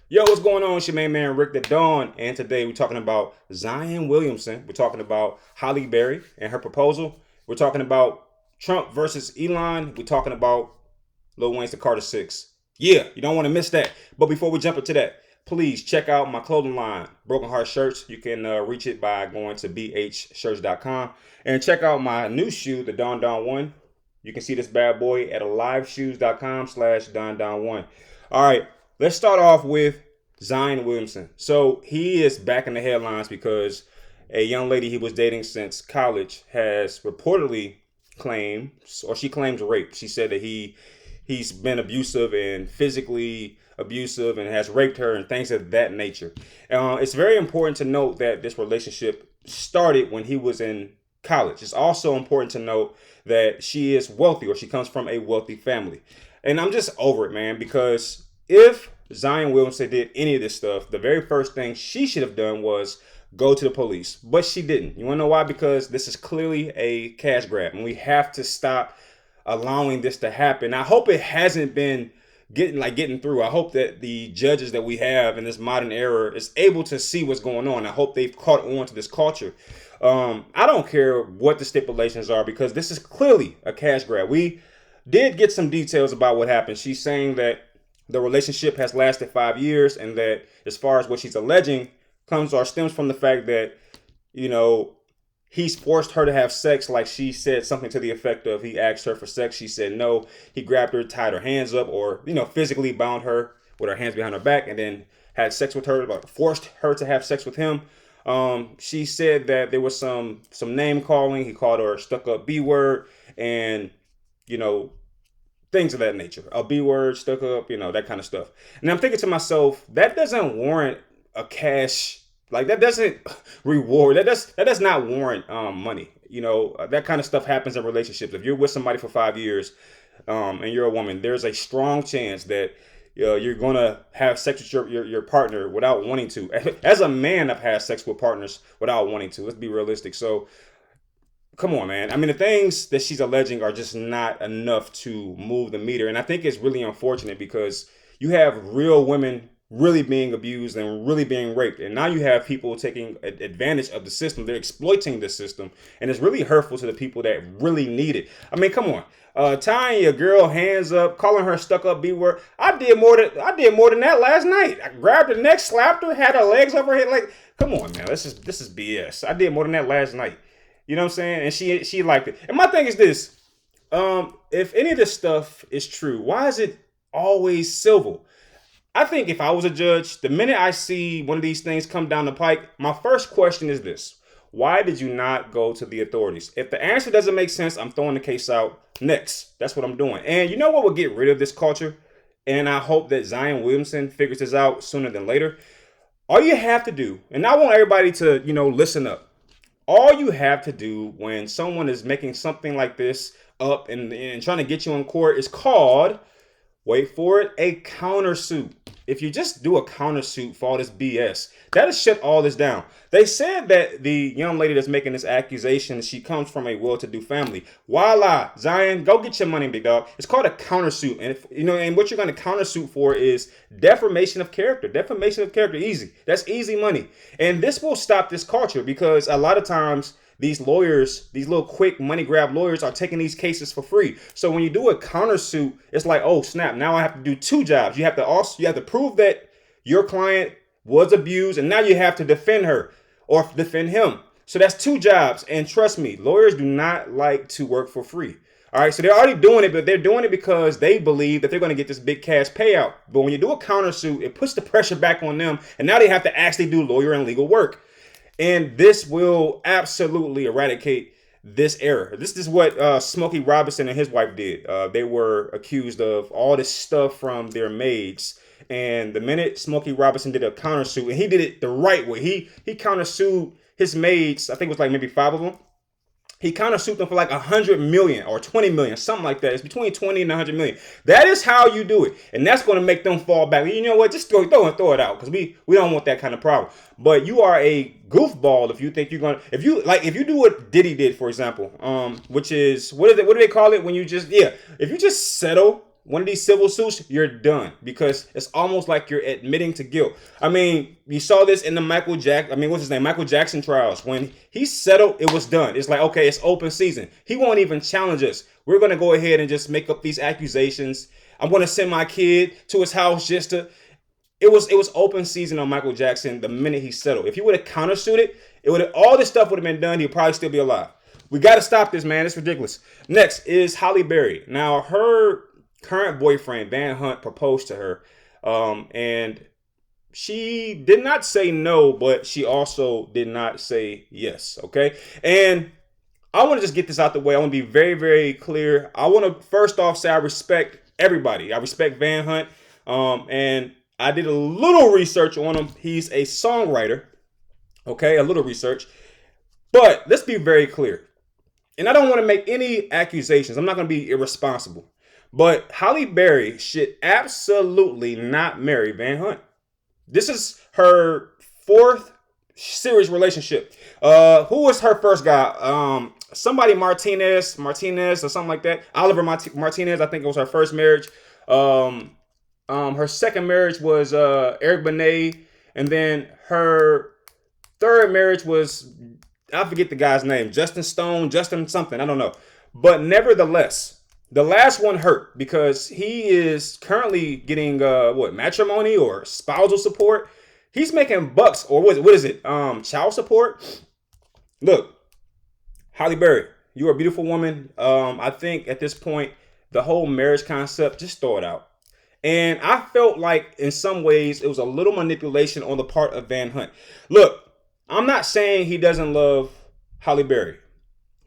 Yo, what's going on? It's your main man Rick the Dawn, and today we're talking about Zion Williamson. We're talking about Halle Berry and her proposal. We're talking about Trump versus Elon. We're talking about Lil Wayne's the Carter 6. Yeah, you don't want to miss that. But before we jump into that, please check out my clothing line, Broken Heart Shirts. You can reach it by going to bhshirts.com and check out my new shoe, the Don Don 1. You can see this bad boy at aliveshoes.com/Don Don 1. All right. Let's start off with Zion Williamson. So he is back in the headlines because a young lady he was dating since college has reportedly claimed, or she claims rape. She said that he's been abusive and physically abusive and has raped her and things of that nature. It's very important to note that this relationship started when he was in college. It's also important to note that she is wealthy, or she comes from a wealthy family. And I'm just over it, man, because if Zion Williamson did any of this stuff, the very first thing she should have done was go to the police. But she didn't. You want to know why? Because this is clearly a cash grab, and we have to stop allowing this to happen. I hope it hasn't been getting through. I hope that the judges that we have in this modern era is able to see what's going on. I hope they've caught on to this culture. I don't care what the stipulations are, because this is clearly a cash grab. We did get some details about what happened. She's saying that the relationship has lasted 5 years, and that as far as what she's alleging stems from the fact that, he's forced her to have sex. Like, she said something to the effect of, he asked her for sex. She said no. He grabbed her, tied her hands up, or, physically bound her with her hands behind her back, and then had sex with her, forced her to have sex with him. She said that there was some name calling. He called her a stuck up B word, and, things of that nature. A B word, stuck up, that kind of stuff. And I'm thinking to myself, that doesn't warrant a cash, like, that doesn't reward, that does not warrant money. That kind of stuff happens in relationships. If you're with somebody for 5 years, and you're a woman, there's a strong chance that you're gonna have sex with your partner without wanting to. As a man, I've had sex with partners without wanting to. Let's be realistic. So come on, man. I mean, the things that she's alleging are just not enough to move the meter. And I think it's really unfortunate, because you have real women really being abused and really being raped. And now you have people taking advantage of the system. They're exploiting the system. And it's really hurtful to the people that really need it. I mean, come on. Tying your girl hands up, calling her stuck up B word. I did more than that last night. I grabbed her neck, slapped her, had her legs over her head. Like, come on, man. This is BS. I did more than that last night. You know what I'm saying? And she liked it. And my thing is this. If any of this stuff is true, why is it always civil? I think if I was a judge, the minute I see one of these things come down the pike, my first question is this. Why did you not go to the authorities? If the answer doesn't make sense, I'm throwing the case out next. That's what I'm doing. And you know what will get rid of this culture? And I hope that Zion Williamson figures this out sooner than later. All you have to do, and I want everybody to, listen up. All you have to do when someone is making something like this up and trying to get you in court is called, wait for it, a countersuit. If you just do a countersuit for all this BS, that'll shut all this down. They said that the young lady that's making this accusation, she comes from a well-to-do family. Voila, Zion, go get your money, big dog. It's called a countersuit. And if, and what you're going to countersuit for is defamation of character. Defamation of character, easy. That's easy money. And this will stop this culture, because a lot of times these lawyers, these little quick money grab lawyers, are taking these cases for free. So when you do a countersuit, it's like, oh snap, now I have to do two jobs. You have to prove that your client was abused, and now you have to defend her or defend him. So that's two jobs. And trust me, lawyers do not like to work for free. All right, so they're already doing it, but they're doing it because they believe that they're going to get this big cash payout. But when you do a countersuit, it puts the pressure back on them, and now they have to actually do lawyer and legal work. And this will absolutely eradicate this error. This is what Smokey Robinson and his wife did. They were accused of all this stuff from their maids. And the minute Smokey Robinson did a countersuit, and he did it the right way, he countersued his maids, I think it was like maybe 5 of them. He countersued them for like 100 million or 20 million, something like that. It's between 20 and 100 million. That is how you do it. And that's going to make them fall back. You know what? Just throw it out, because we don't want that kind of problem. But you are a goofball if you think you're going to, if you do what Diddy did, for example, which is, what do they call it when you just, if you just settle one of these civil suits, you're done, because it's almost like you're admitting to guilt. I mean, you saw this in the Michael Jackson trials. When he settled, it was done. It's like, okay, it's open season. He won't even challenge us. We're going to go ahead and just make up these accusations. I'm going to send my kid to his house just to... It was open season on Michael Jackson the minute he settled. If he would have countersued it, all this stuff would have been done. He'd probably still be alive. We got to stop this, man. It's ridiculous. Next is Halle Berry. Now, her current boyfriend, Van Hunt, proposed to her. And she did not say no, but she also did not say yes. Okay. And I want to just get this out the way. I want to be very, very clear. I want to first off say I respect everybody. I respect Van Hunt. And I did a little research on him. He's a songwriter. Okay. A little research. But let's be very clear. And I don't want to make any accusations. I'm not going to be irresponsible. But Halle Berry should absolutely not marry Van Hunt. This is her 4th serious relationship. Who was her first guy? Somebody Martinez or something like that. Oliver Martinez, I think it was her first marriage. Her second marriage was Eric Benet. And then her third marriage was, I forget the guy's name, Justin something, I don't know. But nevertheless, the last one hurt because he is currently getting matrimony or spousal support. He's making bucks, or what is it? Child support. Look, Halle Berry, you're a beautiful woman. I think at this point, the whole marriage concept, just throw it out. And I felt like in some ways it was a little manipulation on the part of Van Hunt. Look, I'm not saying he doesn't love Halle Berry.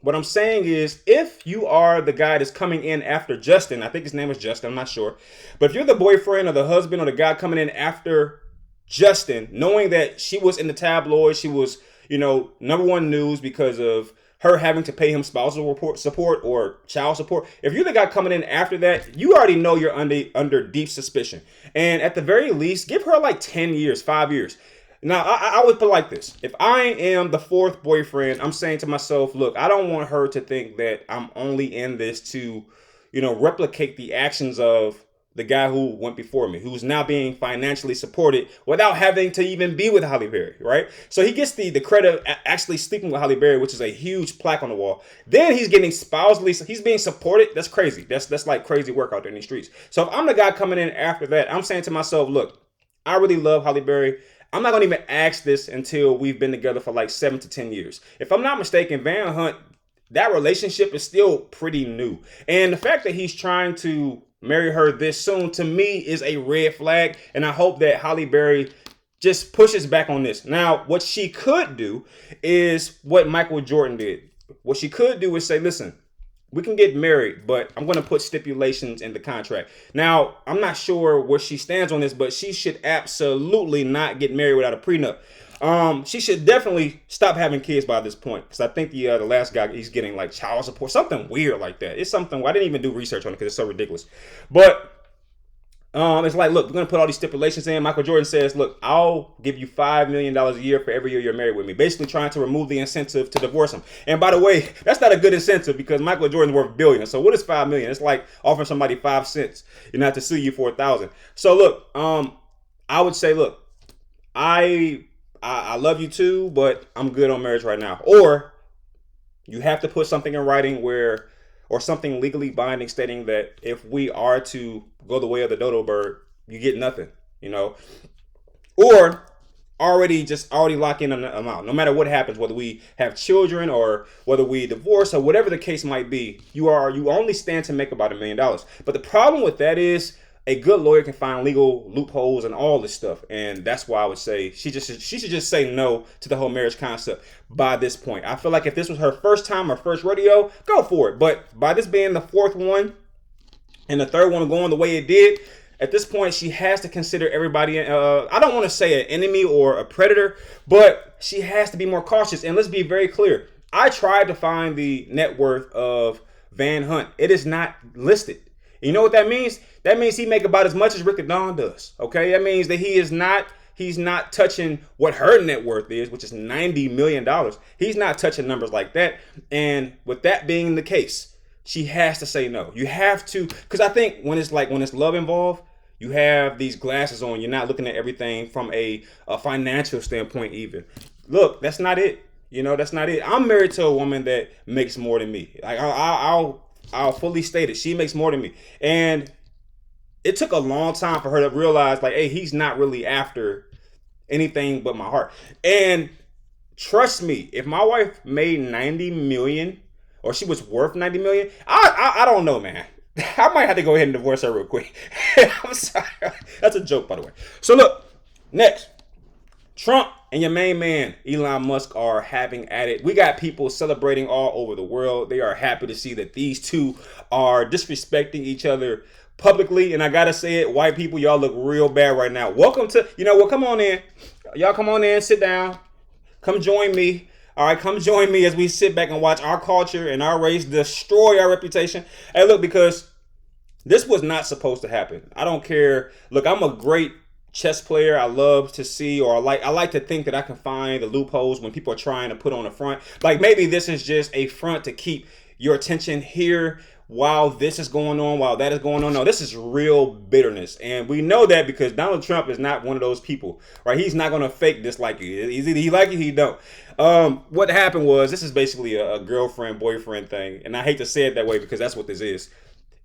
What I'm saying is, if you are the guy that's coming in after Justin, I think his name was Justin, I'm not sure. But if you're the boyfriend or the husband or the guy coming in after Justin, knowing that she was in the tabloids, she was, number one news because of her having to pay him spousal support or child support. If you're the guy coming in after that, you already know you're under deep suspicion. And at the very least, give her like 10 years, 5 years. Now, I would put it like this. If I am the 4th boyfriend, I'm saying to myself, look, I don't want her to think that I'm only in this to, replicate the actions of the guy who went before me, who's now being financially supported without having to even be with Halle Berry, right? So he gets the credit of actually sleeping with Halle Berry, which is a huge plaque on the wall. Then he's getting he's being supported. That's crazy. That's like crazy work out there in the streets. So if I'm the guy coming in after that, I'm saying to myself, look, I really love Halle Berry. I'm not going to even ask this until we've been together for like 7 to 10 years. If I'm not mistaken, Van Hunt, that relationship is still pretty new. And the fact that he's trying to marry her this soon, to me, is a red flag. And I hope that Halle Berry just pushes back on this. Now, what she could do is what Michael Jordan did. What she could do is say, listen, we can get married, but I'm going to put stipulations in the contract. Now, I'm not sure where she stands on this, but she should absolutely not get married without a prenup. She should definitely stop having kids by this point, because I think the last guy, he's getting like child support, something weird like that. It's something, I didn't even do research on it because it's so ridiculous. But it's like, look, we're going to put all these stipulations in. Michael Jordan says, look, I'll give you $5 million a year for every year you're married with me. Basically trying to remove the incentive to divorce him. And by the way, that's not a good incentive because Michael Jordan's worth billions. So what is $5 million? It's like offering somebody 5 cents, not to sue you for 1,000. So look, I would say, look, I love you too, but I'm good on marriage right now. Or you have to put something in writing or something legally binding stating that if we are to go the way of the dodo bird, you get nothing, or already lock in an amount. No matter what happens, whether we have children or whether we divorce or whatever the case might be, you only stand to make about $1 million. But the problem with that is a good lawyer can find legal loopholes and all this stuff. And that's why I would say she should just say no to the whole marriage concept by this point. I feel like if this was her first time or first rodeo, go for it. But by this being the 4th one and the 3rd one going the way it did, at this point, she has to consider everybody, I don't want to say an enemy or a predator, but she has to be more cautious. And let's be very clear. I tried to find the net worth of Van Hunt. It is not listed. You know what that means? That means he make about as much as Rick the Don does. Okay, that means that he's not touching what her net worth is, which is $90 million. He's not touching numbers like that. And with that being the case, she has to say no. You have to, because I think when it's love involved, you have these glasses on. You're not looking at everything from a financial standpoint even. Look, that's not it. That's not it. I'm married to a woman that makes more than me. Like I'll fully state it. She makes more than me. And it took a long time for her to realize, like, hey, he's not really after anything but my heart. And trust me, if my wife made 90 million or she was worth 90 million, I don't know, man. I might have to go ahead and divorce her real quick. I'm sorry. That's a joke, by the way. So look, next, Trump and your main man, Elon Musk, are having at it. We got people celebrating all over the world. They are happy to see that these two are disrespecting each other publicly. And I got to say it, white people, y'all look real bad right now. Welcome to, come on in. Y'all come on in, sit down. Come join me. All right, come join me as we sit back and watch our culture and our race destroy our reputation. Hey, look, because this was not supposed to happen. I don't care. Look, I'm a great chess player. I love to see, or I like to think that I can find the loopholes when people are trying to put on a front. Like maybe this is just a front to keep your attention here while this is going on, while that is going on. No, this is real bitterness. And we know that because Donald Trump is not one of those people, right? He's not going to fake dislike you. He's either he like you, he don't. What happened was, this is basically a girlfriend, boyfriend thing. And I hate to say it that way because that's what this is.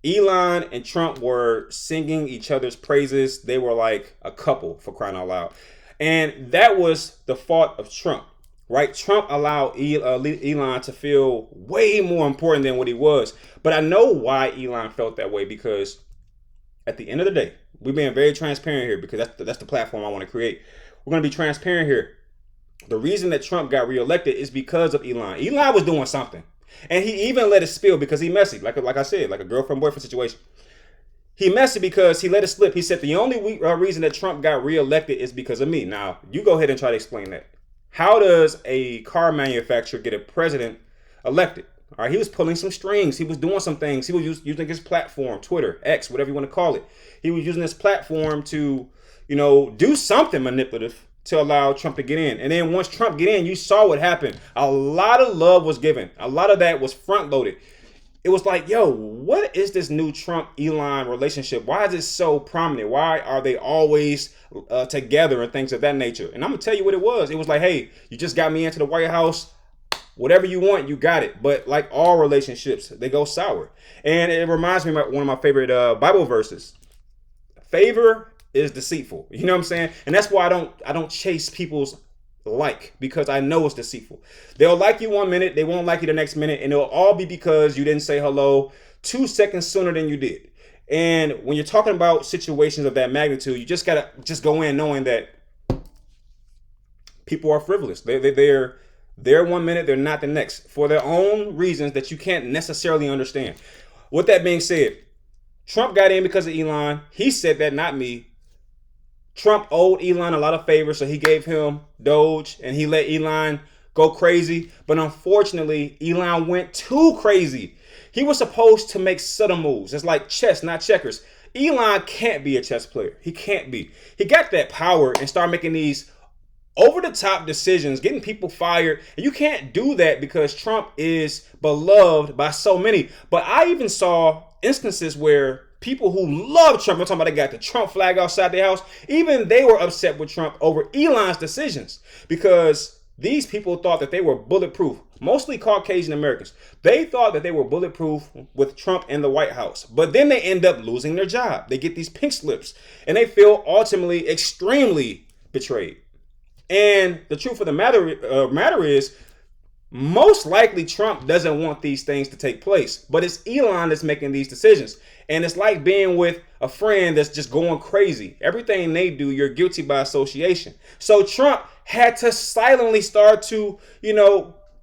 Elon and Trump were singing each other's praises. They were like a couple, for crying out loud. And that was the fault of Trump. Right? Trump allowed Elon to feel way more important than what he was. But I know why Elon felt that way, because at the end of the day, we're being very transparent here because that's the platform I want to create. We're going to be transparent here. The reason that Trump got reelected is because of Elon. Elon was doing something. And he even let it spill because he messy. Like I said, like a girlfriend-boyfriend situation. He messy because he let it slip. He said the only reason that Trump got reelected is because of me. Now, you go ahead and try to explain that. How does a car manufacturer get a president elected? All right, he was pulling some strings. He was doing some things. He was using his platform, Twitter, X, whatever you want to call it. He was using his platform to, do something manipulative to allow Trump to get in. And then once Trump get in, you saw what happened. A lot of love was given. A lot of that was front loaded. It was like, yo, what is this new Trump-Elon relationship? Why is it so prominent? Why are they always together and things of that nature? And I'm going to tell you what it was. It was like, hey, you just got me into the White House. Whatever you want, you got it. But like all relationships, they go sour. And it reminds me of one of my favorite Bible verses. Favor is deceitful. You know what I'm saying? And that's why I don't chase people's because I know it's deceitful. They'll like you 1 minute, they won't like you the next minute, and it'll all be because you didn't say hello 2 seconds sooner than you did. And when you're talking about situations of that magnitude, you just gotta go in knowing that people are frivolous. They're 1 minute, they're not the next, for their own reasons that you can't necessarily understand. With that being said, Trump got in because of Elon. He said that, not me. Trump owed Elon a lot of favors, so he gave him Doge and he let Elon go crazy. But unfortunately, Elon went too crazy. He was supposed to make subtle moves. It's like chess, not checkers. Elon can't be a chess player. He can't be. He got that power and started making these over-the-top decisions, getting people fired. And you can't do that because Trump is beloved by so many. But I even saw instances where people who love Trump, I'm talking about they got the Trump flag outside their house, even they were upset with Trump over Elon's decisions because these people thought that they were bulletproof, mostly Caucasian Americans. They thought that they were bulletproof with Trump in the White House, but then they end up losing their job. They get these pink slips and they feel ultimately extremely betrayed. And the truth of the matter is, most likely Trump doesn't want these things to take place, but it's Elon that's making these decisions. And it's like being with a friend that's just going crazy. Everything they do, you're guilty by association. So Trump had to silently start to,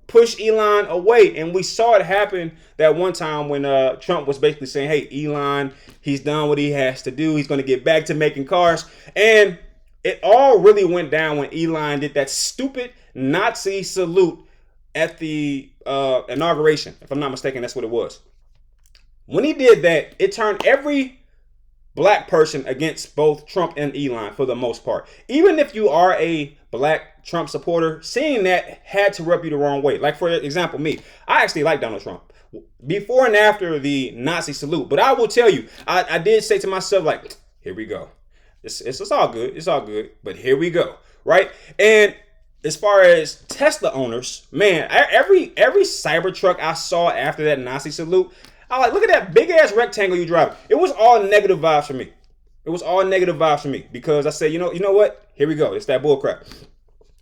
push Elon away. And we saw it happen that one time when Trump was basically saying, hey, Elon, he's done what he has to do. He's going to get back to making cars. And it all really went down when Elon did that stupid Nazi salute at the inauguration. If I'm not mistaken, that's what it was. When he did that, it turned every black person against both Trump and Elon for the most part. Even if you are a black Trump supporter, seeing that had to rub you the wrong way. Like, for example, me. I actually like Donald Trump. before and after the Nazi salute. But I will tell you, I did say to myself, like, here we go. It's all good. It's all good. But here we go. Right? And as far as Tesla owners, man, every Cybertruck I saw after that Nazi salute, I like, look at that big ass rectangle you driving. It was all negative vibes for me. It was all negative vibes for me because I said, you know what? Here we go. It's that bullcrap.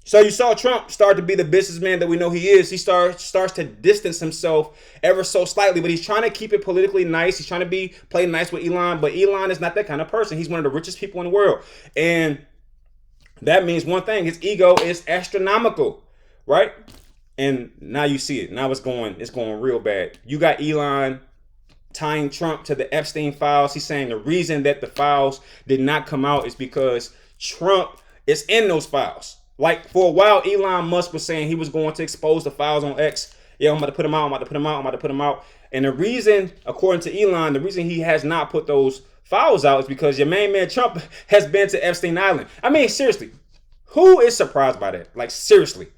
So you saw Trump start to be the businessman that we know he is. He starts to distance himself ever so slightly, but he's trying to keep it politically nice. He's trying to play nice with Elon, but Elon is not that kind of person. He's one of the richest people in the world. And that means one thing, his ego is astronomical, right? And now you see it. Now it's going real bad. You got Elon tying Trump to the Epstein files. He's saying the reason that the files did not come out is because Trump is in those files. Like, for a while, Elon Musk was saying he was going to expose the files on X. Yeah, I'm about to put them out. I'm about to put them out. And the reason, according to Elon, the reason he has not put those files out is because your main man Trump has been to Epstein Island. I mean, seriously, who is surprised by that? Like, seriously,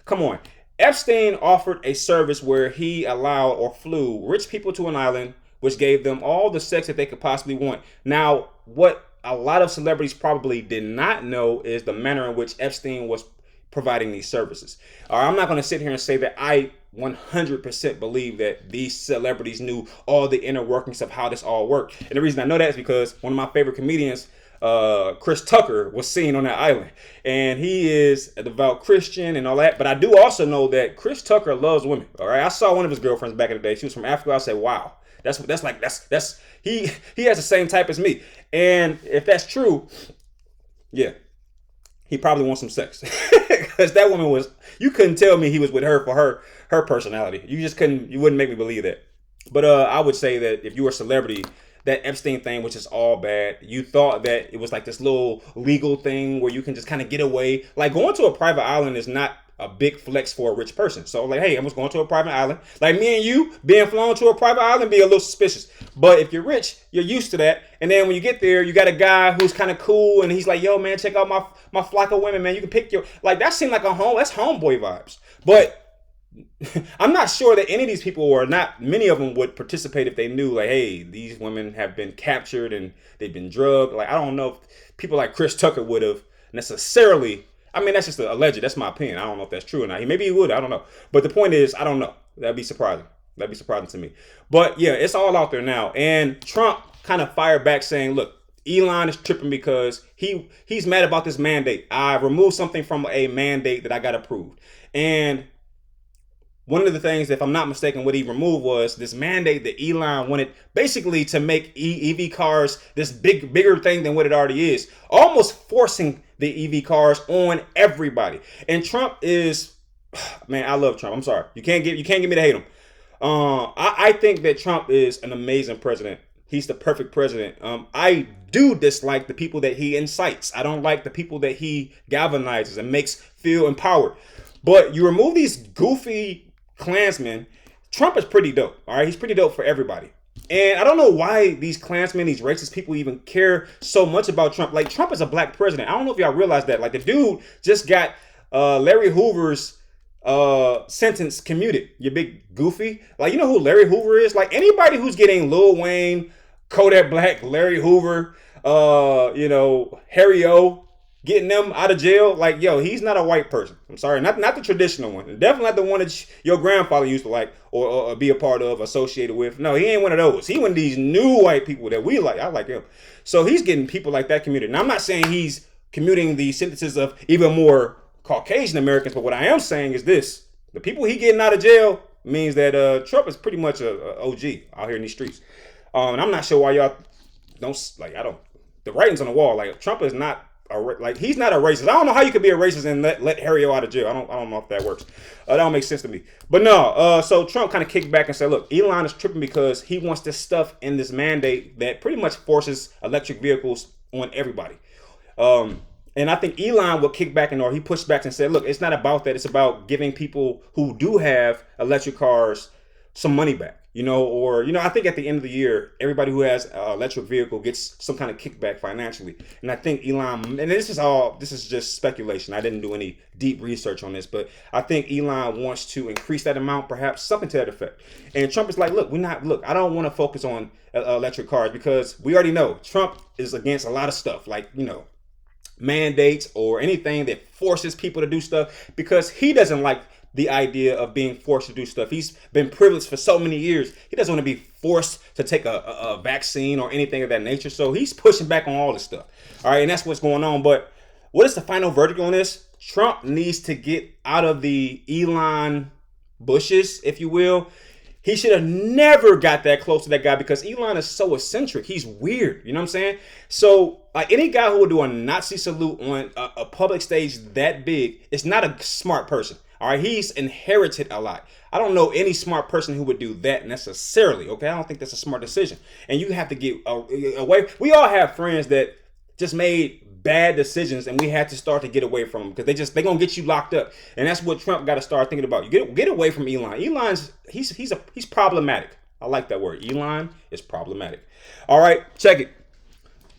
come on. Epstein offered a service where he allowed or flew rich people to an island, which gave them all the sex that they could possibly want. Now, what a lot of celebrities probably did not know is the manner in which Epstein was providing these services. I'm not going to sit here and say that I 100% believe that these celebrities knew all the inner workings of how this all worked. And the reason I know that is because one of my favorite comedians, Chris Tucker, was seen on that island. And he is a devout Christian and all that. But I do also know that Chris Tucker loves women. All right. I saw one of his girlfriends back in the day. She was from Africa. I said, wow. He has the same type as me. And if that's true, yeah, he probably wants some sex. Because that woman you couldn't tell me he was with her for her personality. You wouldn't make me believe that. But I would say that if you were a celebrity, that Epstein thing was just all bad. You thought that it was like this little legal thing where you can just kind of get away. Like, going to a private island is not a big flex for a rich person. So like, hey, I'm just going to a private island. Like, me and you being flown to a private island be a little suspicious. But if you're rich, you're used to that. And then when you get there, you got a guy who's kind of cool and he's like, yo, man, check out my flock of women, man. You can pick like, that seemed like that's homeboy vibes. But I'm not sure that any of these people, or not many of them, would participate if they knew, like, hey, these women have been captured and they've been drugged. Like, I don't know if people like Chris Tucker would have necessarily. I mean, that's just alleged. That's my opinion. I don't know if that's true or not. Maybe he would. I don't know. But the point is, I don't know. That'd be surprising. That'd be surprising to me. But yeah, it's all out there now. And Trump kind of fired back saying, look, Elon is tripping because he's mad about this mandate. I removed something from a mandate that I got approved. And one of the things, if I'm not mistaken, what he removed was this mandate that Elon wanted basically to make EV cars this bigger thing than what it already is, almost forcing the EV cars on everybody. And Trump is, man, I love Trump. I'm sorry. You can't get me to hate him. I think that Trump is an amazing president. He's the perfect president. I do dislike the people that he incites. I don't like the people that he galvanizes and makes feel empowered. But you remove these goofy Klansmen, Trump is pretty dope. All right, he's pretty dope for everybody. And I don't know why these Klansmen, these racist people, even care so much about Trump. Like, Trump is a black president. I don't know if y'all realize that. Like, the dude just got Larry Hoover's sentence commuted. You big goofy. Like, you know who Larry Hoover is? Like, anybody who's getting Lil Wayne, Kodak Black, Larry Hoover, Harry O, getting them out of jail, like, yo, he's not a white person. I'm sorry, not the traditional one. Definitely not the one that your grandfather used to like or be a part of, associated with. No, he ain't one of those. He one of these new white people that we like. I like him. So he's getting people like that commuted. Now, I'm not saying he's commuting the sentences of even more Caucasian Americans, but what I am saying is this: the people he getting out of jail means that Trump is pretty much a OG out here in these streets. And I'm not sure why y'all don't like. The writing's on the wall. Like, Trump is not. He's not a racist. I don't know how you could be a racist and let Harry O out of jail. I don't know if that works. That don't make sense to me. But no, so Trump kind of kicked back and said, look, Elon is tripping because he wants this stuff in this mandate that pretty much forces electric vehicles on everybody. And I think Elon will kick back or he pushed back and said, look, it's not about that. It's about giving people who do have electric cars some money back. Or I think at the end of the year, everybody who has an electric vehicle gets some kind of kickback financially. And I think Elon, and this is just speculation. I didn't do any deep research on this, but I think Elon wants to increase that amount, perhaps something to that effect. And Trump is like, look, I don't want to focus on electric cars because we already know Trump is against a lot of stuff, like, mandates or anything that forces people to do stuff, because he doesn't like the idea of being forced to do stuff. He's been privileged for so many years. He doesn't want to be forced to take a vaccine or anything of that nature. So he's pushing back on all this stuff. All right, and that's what's going on. But what is the final verdict on this? Trump needs to get out of the Elon bushes, if you will. He should have never got that close to that guy because Elon is so eccentric. He's weird. You know what I'm saying? So like any guy who would do a Nazi salute on a public stage that big is not a smart person. All right, he's inherited a lot. I don't know any smart person who would do that necessarily. Okay, I don't think that's a smart decision. And you have to get away. We all have friends that just made bad decisions, and we had to start to get away from them because they're gonna get you locked up. And that's what Trump got to start thinking about. You get away from Elon. He's problematic. I like that word. Elon is problematic. All right, check it.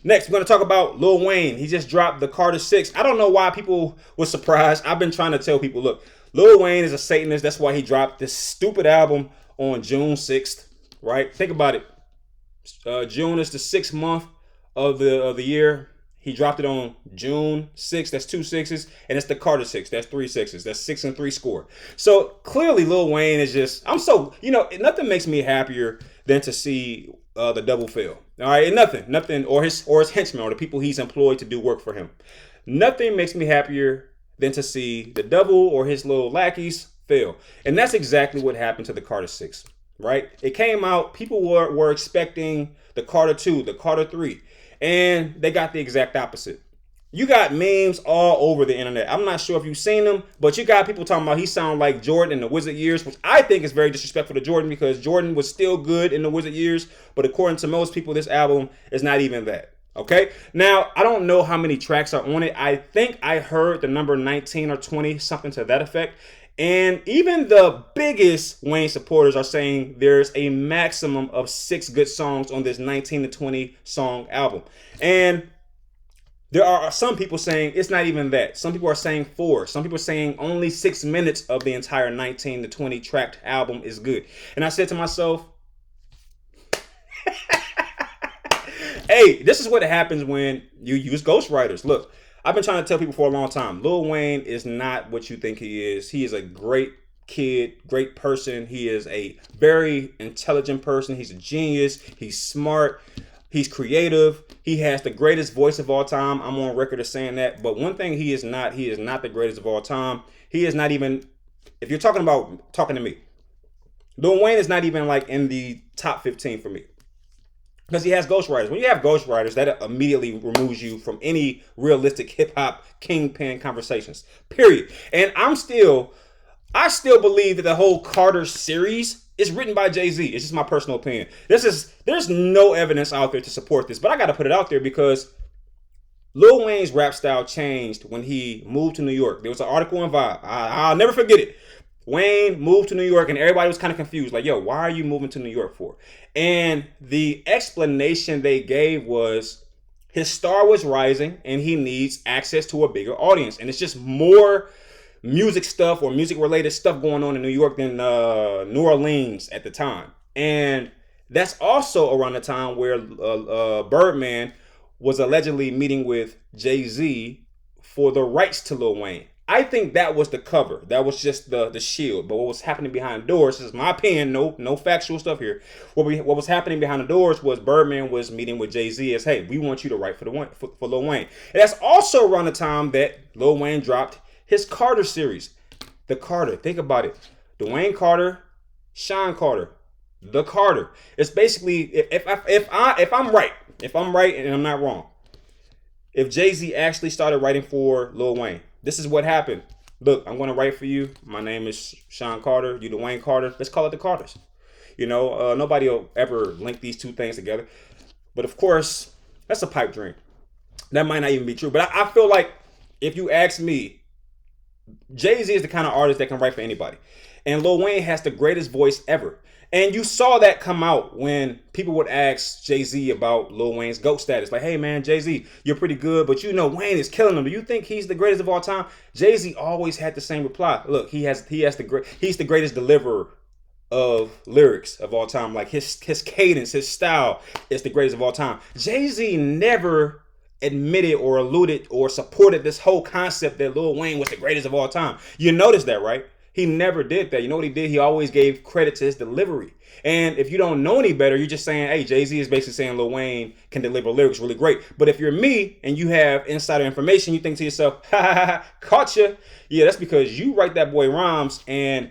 Next, we're going to talk about Lil Wayne. He just dropped the Carter 6. I don't know why people were surprised. I've been trying to tell people, look, Lil Wayne is a Satanist. That's why he dropped this stupid album on June 6th, right? Think about it. June is the 6th month of the year. He dropped it on June 6th. That's 2 6s. And it's the Carter 6. That's 3 6s. That's 6 and 3 score. So clearly Lil Wayne is just, nothing makes me happier than to see the double fail. All right, and nothing, or his henchmen, or the people he's employed to do work for him. Nothing makes me happier than to see the double or his little lackeys fail. And that's exactly what happened to the Carter 6, right? It came out, people were expecting the Carter 2, the Carter 3, and they got the exact opposite. You got memes all over the internet. I'm not sure if you've seen them, but you got people talking about he sounded like Jordan in the Wizard years, which I think is very disrespectful to Jordan because Jordan was still good in the Wizard years. But according to most people, this album is not even that. Okay. Now, I don't know how many tracks are on it. I think I heard the number 19 or 20, something to that effect. And even the biggest Wayne supporters are saying there's a maximum of 6 good songs on this 19 to 20 song album. And there are some people saying it's not even that. Some people are saying 4. Some people are saying only 6 minutes of the entire 19 to 20 tracked album is good. And I said to myself, hey, this is what happens when you use ghostwriters. Look, I've been trying to tell people for a long time, Lil Wayne is not what you think he is. He is a great kid, great person. He is a very intelligent person. He's a genius. He's smart. He's creative. He has the greatest voice of all time. I'm on record as saying that. But one thing he is not the greatest of all time. He is not even, if you're talking to me, Lil Wayne is not even like in the top 15 for me. Because he has ghostwriters. When you have ghostwriters, that immediately removes you from any realistic hip hop kingpin conversations. Period. And I still believe that the whole Carter series is written by Jay-Z. It's just my personal opinion. There's no evidence out there to support this, but I got to put it out there because Lil Wayne's rap style changed when he moved to New York. There was an article in Vibe. I'll never forget it. Wayne moved to New York and everybody was kind of confused. Like, yo, why are you moving to New York for? And the explanation they gave was his star was rising and he needs access to a bigger audience. And it's just more music stuff or music related stuff going on in New York than New Orleans at the time. And that's also around the time where Birdman was allegedly meeting with Jay-Z for the rights to Lil Wayne. I think that was the cover. That was just the shield. But what was happening behind doors, this is my opinion, no factual stuff here. What was happening behind the doors was Birdman was meeting with Jay-Z as, hey, we want you to write for Lil Wayne. And that's also around the time that Lil Wayne dropped his Carter series. The Carter, think about it. Dwayne Carter, Sean Carter, the Carter. It's basically, if I'm right and I'm not wrong, if Jay-Z actually started writing for Lil Wayne, this is what happened. Look, I'm going to write for you. My name is Sean Carter. You Dwayne Carter. Let's call it the Carters. Nobody will ever link these two things together. But of course, that's a pipe dream. That might not even be true. But I feel like if you ask me, Jay-Z is the kind of artist that can write for anybody. And Lil Wayne has the greatest voice ever. And you saw that come out when people would ask Jay-Z about Lil Wayne's GOAT status. Like, hey man, Jay-Z, you're pretty good, but you know Wayne is killing him. Do you think he's the greatest of all time? Jay-Z always had the same reply. Look, he's the greatest deliverer of lyrics of all time. Like his cadence, his style is the greatest of all time. Jay-Z never admitted or alluded or supported this whole concept that Lil Wayne was the greatest of all time. You notice that, right? He never did that. You know what he did? He always gave credit to his delivery. And if you don't know any better, you're just saying, hey, Jay-Z is basically saying Lil Wayne can deliver lyrics really great. But if you're me and you have insider information, you think to yourself, ha ha ha, caught you. Yeah, that's because you write that boy rhymes and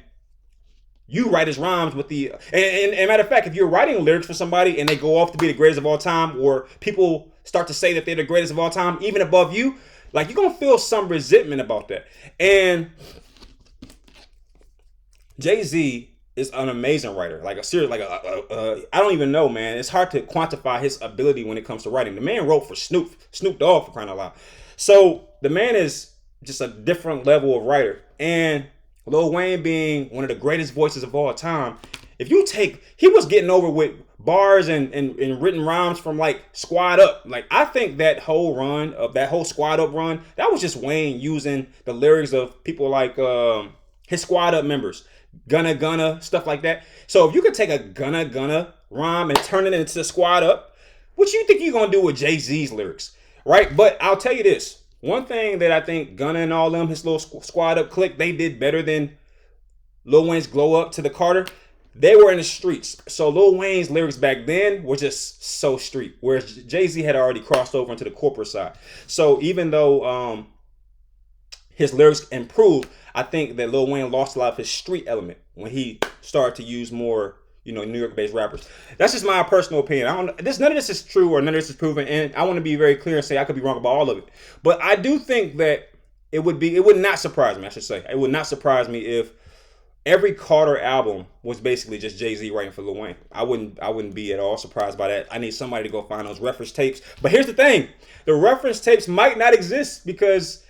you write his rhymes with the... And matter of fact, if you're writing lyrics for somebody and they go off to be the greatest of all time, or people start to say that they're the greatest of all time, even above you, like you're going to feel some resentment about that. And Jay-Z is an amazing writer, like a serious, like I don't even know, man. It's hard to quantify his ability when it comes to writing. The man wrote for Snoop Dogg, for crying out loud. So the man is just a different level of writer. And Lil Wayne being one of the greatest voices of all time, if you take, he was getting over with bars and written rhymes from like Squad Up. Like I think that whole Squad Up run, that was just Wayne using the lyrics of people like his Squad Up members. Gunna, stuff like that. So if you could take a Gunna rhyme and turn it into Squad Up, what you think you're gonna do with Jay-Z's lyrics, right? But I'll tell you this, one thing that I think Gunna and all them, his little Squad Up clique, they did better than Lil Wayne's Glow Up to the Carter. They were in the streets. So Lil Wayne's lyrics back then were just so street, whereas Jay-Z had already crossed over into the corporate side. So even though his lyrics improved, I think that Lil Wayne lost a lot of his street element when he started to use more, New York-based rappers. That's just my personal opinion. None of this is true or none of this is proven, and I want to be very clear and say I could be wrong about all of it. But I do think that it would not surprise me, I should say. It would not surprise me if every Carter album was basically just Jay-Z writing for Lil Wayne. I wouldn't be at all surprised by that. I need somebody to go find those reference tapes. But here's the thing. The reference tapes might not exist because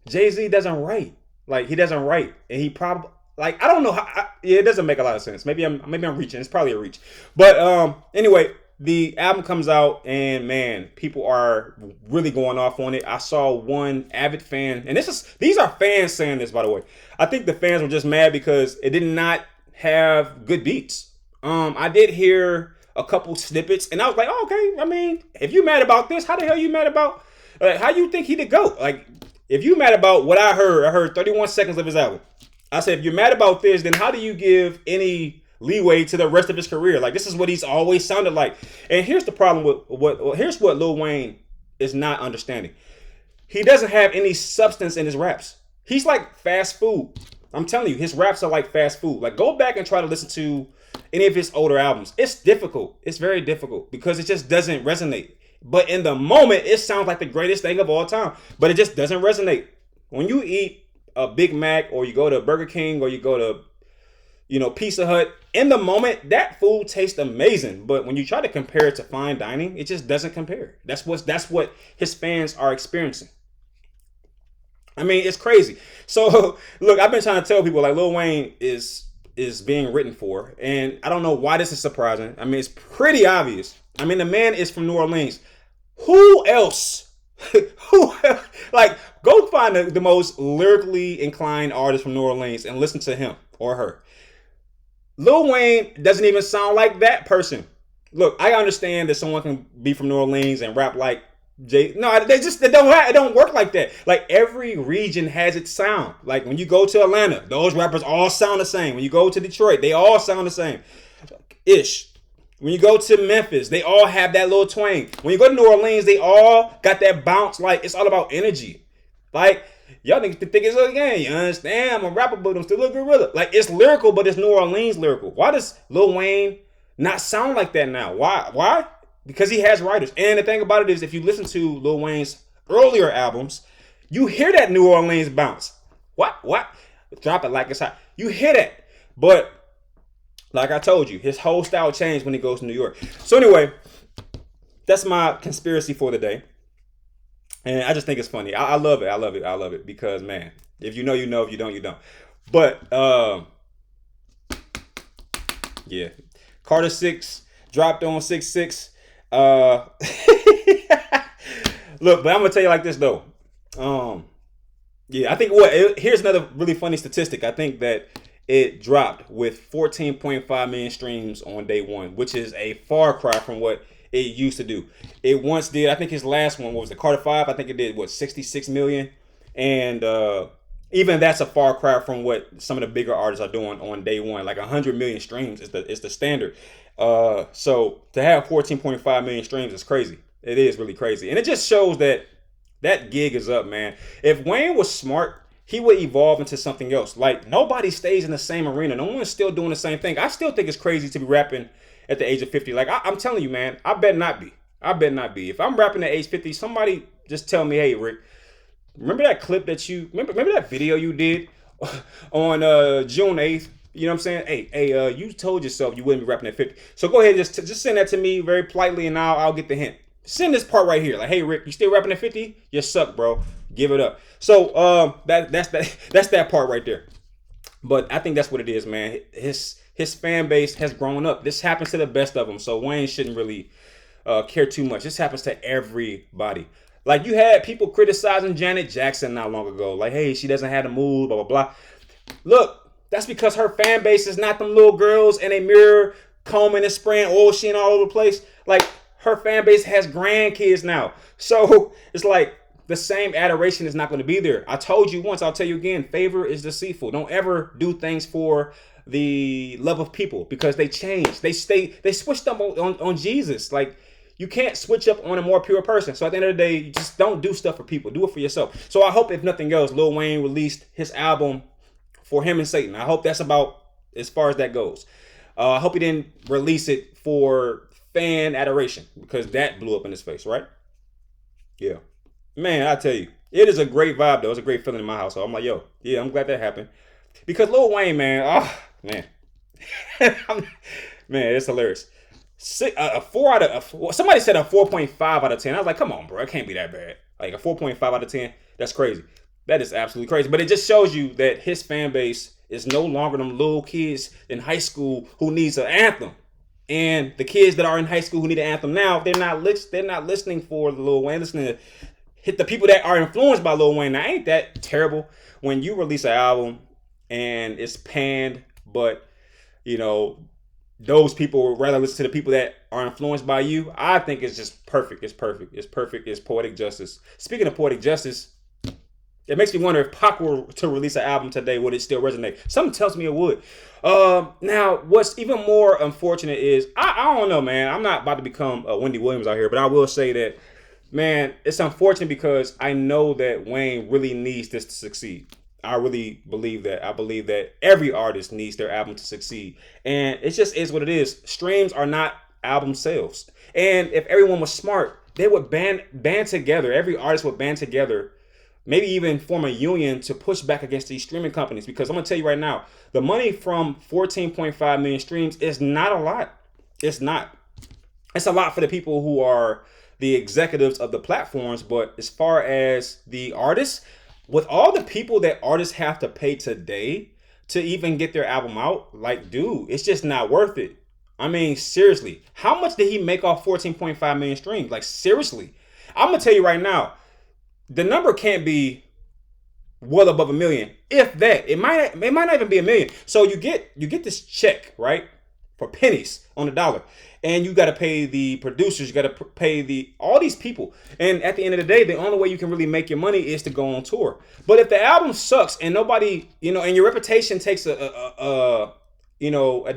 Jay-Z doesn't write. Like, he doesn't write. And he probably, like, I don't know how, it doesn't make a lot of sense. Maybe I'm reaching. It's probably a reach. But anyway, the album comes out and man, people are really going off on it. I saw one avid fan, and these are fans saying this, by the way. I think the fans were just mad because it did not have good beats. I did hear a couple snippets and I was like, oh, okay. I mean, if you mad about this, how the hell you mad about, how you think he the GOAT? Like, if you mad about what I heard 31 seconds of his album. I said, if you're mad about this, then how do you give any leeway to the rest of his career? Like, this is what he's always sounded like. And here's the problem with here's what Lil Wayne is not understanding. He doesn't have any substance in his raps. He's like fast food. I'm telling you, his raps are like fast food. Like, go back and try to listen to any of his older albums. It's difficult. It's very difficult because it just doesn't resonate. But in the moment, it sounds like the greatest thing of all time. But it just doesn't resonate. When you eat a Big Mac or you go to Burger King or you go to, Pizza Hut, in the moment, that food tastes amazing. But when you try to compare it to fine dining, it just doesn't compare. That's what his fans are experiencing. I mean, it's crazy. So, look, I've been trying to tell people, like, Lil Wayne is being written for. And I don't know why this is surprising. I mean, it's pretty obvious. I mean, the man is from New Orleans. Who else? Like, go find the most lyrically inclined artist from New Orleans and listen to him or her. Lil Wayne doesn't even sound like that person. Look, I understand that someone can be from New Orleans and rap like Jay. No, it don't work like that. Like, every region has its sound. Like, when you go to Atlanta, those rappers all sound the same. When you go to Detroit, they all sound the same. Ish. When you go to Memphis, they all have that little twang. When you go to New Orleans, they all got that bounce. Like, it's all about energy. Like, y'all think it's a game. You understand? I'm a rapper, but I'm still a gorilla. Like, it's lyrical, but it's New Orleans lyrical. Why does Lil Wayne not sound like that now? Why? Because he has writers. And the thing about it is, if you listen to Lil Wayne's earlier albums, you hear that New Orleans bounce. What? Drop it like it's hot. You hear that. But like I told you, his whole style changed when he goes to New York. So anyway, that's my conspiracy for the day. And I just think it's funny. I love it. I love it because, man, if you know, you know. If you don't, you don't. But Yeah. Carter 6 dropped on 6'6". Uh, Look, but I'm gonna tell you like this though. Yeah, I think here's another really funny statistic. I think that it dropped with 14.5 million streams on day one, which is a far cry from what it used to do. It once did. I think his last one, what was the Carter 5? I think it did 66 million, and even that's a far cry from what some of the bigger artists are doing on day one. Like 100 million streams is the standard. So to have 14.5 million streams is crazy. It is really crazy, and it just shows that that gig is up, man. If Wayne was smart, he would evolve into something else. Like, nobody stays in the same arena. No one's still doing the same thing. I still think it's crazy to be rapping at the age of 50. Like, I'm telling you, man, I bet not be. I bet not be. If I'm rapping at age 50, somebody just tell me, hey, Rick, remember that clip that remember that video you did on June 8th? You know what I'm saying? Hey, you told yourself you wouldn't be rapping at 50. So go ahead, just send that to me very politely, and I'll get the hint. Send this part right here. Like, hey, Rick, you still rapping at 50? You suck, bro. Give it up. So that's that part right there. But I think that's what it is, man. His fan base has grown up. This happens to the best of them. So Wayne shouldn't really care too much. This happens to everybody. Like, you had people criticizing Janet Jackson not long ago. Like, hey, she doesn't have the moves, blah, blah, blah. Look, that's because her fan base is not them little girls in a mirror combing and spraying oil sheen all over the place. Like, her fan base has grandkids now. So it's like the same adoration is not going to be there. I told you once, I'll tell you again, favor is deceitful. Don't ever do things for the love of people, because they change. They switched up on Jesus. Like, you can't switch up on a more pure person. So at the end of the day, you just don't do stuff for people. Do it for yourself. So I hope, if nothing else, Lil Wayne released his album for him and Satan. I hope that's about as far as that goes. I hope he didn't release it for fan adoration, because that blew up in his face, right? Yeah. Man, I tell you, it is a great vibe, though. It's a great feeling in my household. I'm like, yo, yeah, I'm glad that happened. Because Lil Wayne, man, oh, man. Man, it's hilarious. A 4 out of 4, somebody said a 4.5 out of 10. I was like, come on, bro, it can't be that bad. Like a 4.5 out of 10, that's crazy. That is absolutely crazy. But it just shows you that his fan base is no longer them little kids in high school who needs an anthem. And the kids that are in high school who need an anthem now, they're not listening for Lil Wayne, listening to hit the people that are influenced by Lil Wayne. Now, ain't that terrible when you release an album and it's panned, but, you know, those people would rather listen to the people that are influenced by you? I think it's just perfect. It's perfect. It's perfect. It's poetic justice. Speaking of poetic justice, it makes me wonder if Pac were to release an album today, would it still resonate? Something tells me it would. Now, what's even more unfortunate is, I don't know, man. I'm not about to become Wendy Williams out here, but I will say that, man, it's unfortunate because I know that Wayne really needs this to succeed. I really believe that. I believe that every artist needs their album to succeed. And it just is what it is. Streams are not album sales. And if everyone was smart, they would band together. Every artist would band together, maybe even form a union to push back against these streaming companies. Because I'm going to tell you right now, the money from 14.5 million streams is not a lot. It's not. It's a lot for the people who are the executives of the platforms. But as far as the artists, with all the people that artists have to pay today to even get their album out, like, dude, it's just not worth it. I mean, seriously, how much did he make off 14.5 million streams? Like, seriously, I'm going to tell you right now, the number can't be well above 1 million. If that, it might not even be 1 million. So you get this check, right, for pennies on the dollar, and you got to pay the producers, you got to pay all these people, and at the end of the day, the only way you can really make your money is to go on tour. But if the album sucks and nobody, and your reputation takes a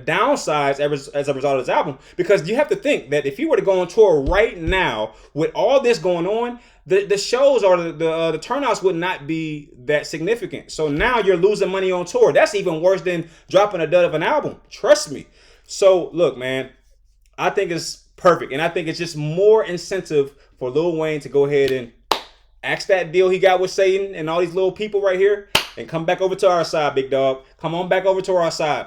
downside as a result of this album, because you have to think that if you were to go on tour right now with all this going on, the shows or the turnouts would not be that significant. So now you're losing money on tour. That's even worse than dropping a dud of an album. Trust me. So look, man, I think it's perfect. And I think it's just more incentive for Lil Wayne to go ahead and axe that deal he got with Satan and all these little people right here and come back over to our side, big dog. Come on back over to our side.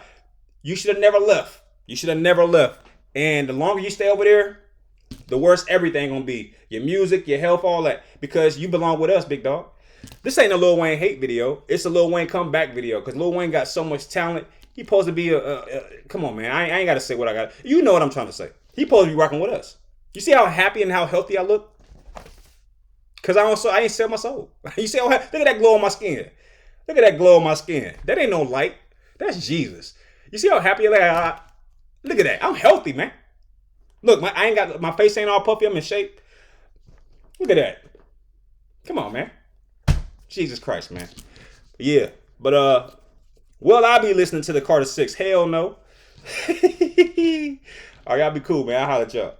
You should have never left. You should have never left. And the longer you stay over there, the worse everything gonna be. Your music, your health, all that. Because you belong with us, big dog. This ain't a Lil Wayne hate video. It's a Lil Wayne comeback video. Because Lil Wayne got so much talent. He supposed to be come on, man. I ain't got to say what I got. You know what I'm trying to say. He supposed to be rocking with us. You see how happy and how healthy I look? Cause I ain't sell my soul. You see look at that glow on my skin. Look at that glow on my skin. That ain't no light. That's Jesus. You see how happy I look? Look at that. I'm healthy, man. Look, I ain't got my face ain't all puffy. I'm in shape. Look at that. Come on, man. Jesus Christ, man. Yeah, but will I be listening to the Carter 6? Hell no. All right, y'all be cool, man. I'll holler at y'all.